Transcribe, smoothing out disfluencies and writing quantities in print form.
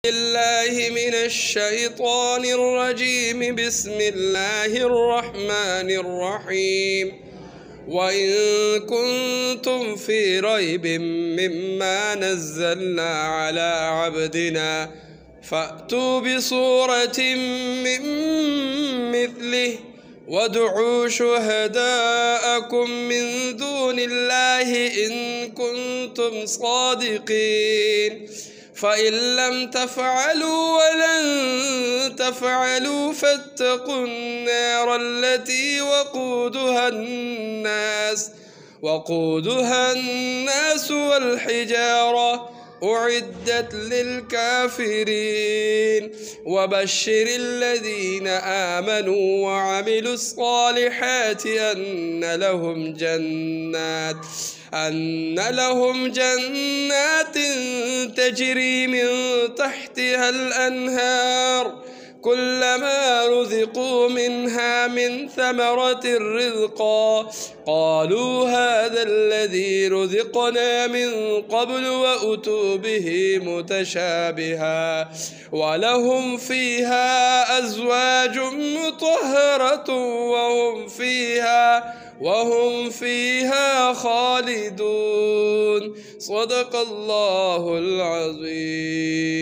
الله من الشيطان الرجيم. بسم الله الرحمن الرحيم. وإن كنتم في ريب مما نزلنا على عبدنا فأتوا بسورة من مثله وادعوا شهداءكم من دون الله إن كنتم صادقين. فإن لم تفعلوا ولن تفعلوا فاتقوا النار التي وقودها الناس والحجارة أعدت للكافرين. وبشر الذين آمنوا وعملوا الصالحات أن لهم جنات تجري من تحتها الأنهار كلما رزقوا منها من ثمرة رزقا قالوا هذا الذي رزقنا من قبل وأتوا به متشابها ولهم فيها أزواج مطهرة وهم فيها خالدون. صدق الله العظيم.